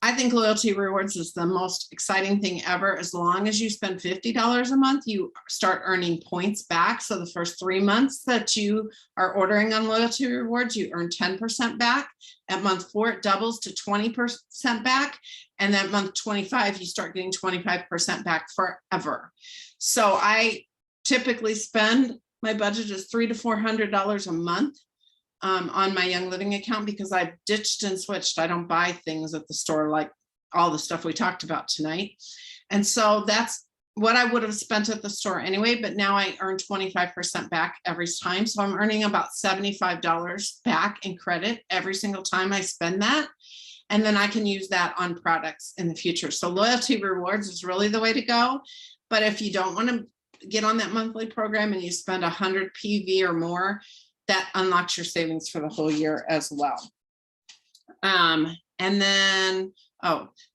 I think loyalty rewards is the most exciting thing ever. As long as you spend $50 a month, you start earning points back. So the first 3 months that you are ordering on loyalty rewards, you earn 10% back. At month 4, it doubles to 20% back. And then month 25, you start getting 25% back forever. So I typically spend, my budget is $300 to $400 a month on my Young Living account, because I've ditched and switched. I don't buy things at the store like all the stuff we talked about tonight. And so that's what I would have spent at the store anyway, but now I earn 25% back every time. So I'm earning about $75 back in credit every single time I spend that. And then I can use that on products in the future. So loyalty rewards is really the way to go. But if you don't want to get on that monthly program and you spend 100 PV or more, that unlocks your savings for the whole year as well. And then,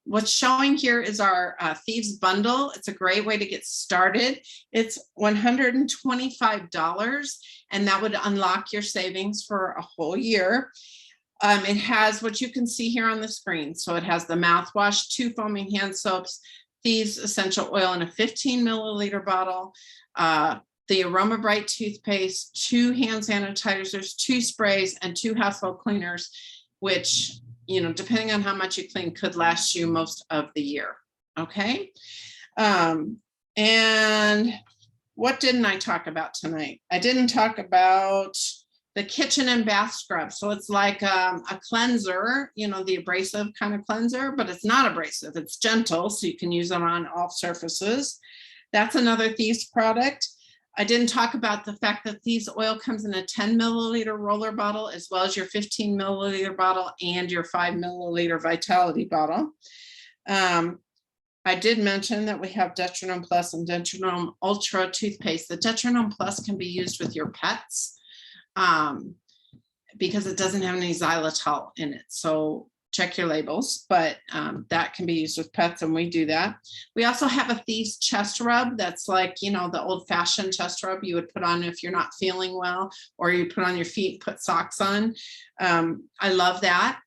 what's showing here is our Thieves Bundle. It's a great way to get started. It's $125, and that would unlock your savings for a whole year. It has what you can see here on the screen. So it has the mouthwash, 2 foaming hand soaps, Thieves essential oil in a 15 milliliter bottle, the Aroma Bright toothpaste, 2 hand sanitizers, 2 sprays, and 2 household cleaners, which, you know, depending on how much you clean, could last you most of the year. Okay. And what didn't I talk about tonight? I didn't talk about the kitchen and bath scrub. So it's like a cleanser, you know, the abrasive kind of cleanser, but it's not abrasive. It's gentle, so you can use it on all surfaces. That's another Thieves product. I didn't talk about the fact that Thieves oil comes in a 10 milliliter roller bottle, as well as your 15 milliliter bottle and your 5 milliliter Vitality bottle. I did mention that we have Detronome Plus and Detronome Ultra toothpaste. The Detronome Plus can be used with your pets because it doesn't have any xylitol in it. So check your labels, but that can be used with pets, and we do that. We also have a Thieves chest rub that's like, you know, the old fashioned chest rub you would put on if you're not feeling well, or you put on your feet, put socks on. I love that.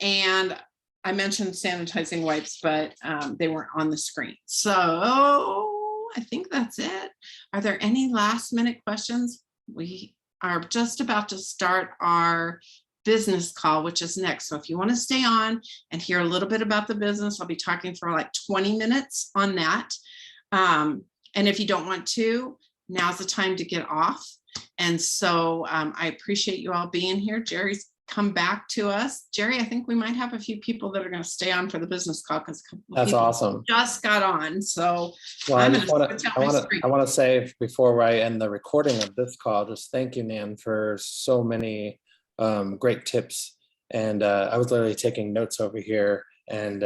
And I mentioned sanitizing wipes, but they weren't on the screen. So I think that's it. Are there any last minute questions? We are just about to start our business call, which is next. So if you want to stay on and hear a little bit about the business, I'll be talking for like 20 minutes on that. And if you don't want to, now's the time to get off. And so I appreciate you all being here. Jerry's come back to us. Jerry, I think we might have a few people that are going to stay on for the business call, because That's awesome. Just got on. So well, I want to say before I end the recording of this call, just thank you, Nan, for so many great tips. And I was literally taking notes over here, and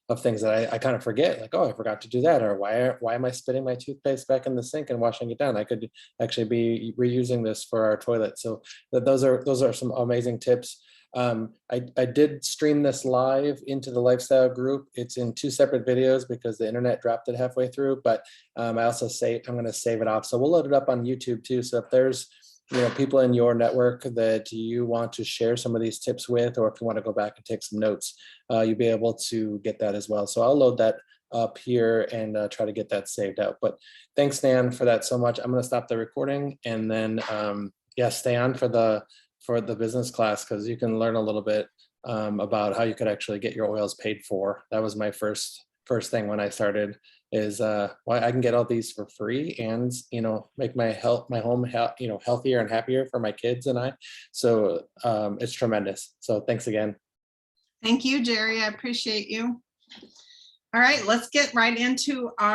of things that I kind of forget, like, oh, I forgot to do that, or why am I spitting my toothpaste back in the sink and washing it down? I could actually be reusing this for our toilet. So those are some amazing tips. I did stream this live into the lifestyle group. It's in 2 separate videos because the internet dropped it halfway through, but I also I'm going to save it off. So we'll load it up on YouTube too. So if there's, you know, people in your network that you want to share some of these tips with, or if you want to go back and take some notes, you'll be able to get that as well. So I'll load that up here and try to get that saved out. But thanks, Nan, for that so much. I'm going to stop the recording, and then yeah, stay on for the business class, because you can learn a little bit about how you could actually get your oils paid for. That was my first thing when I started, is why I can get all these for free, and, you know, make my home you know, healthier and happier for my kids and I. So it's tremendous. So thanks again. Thank you, Jerry. I appreciate you. All right, let's get right into our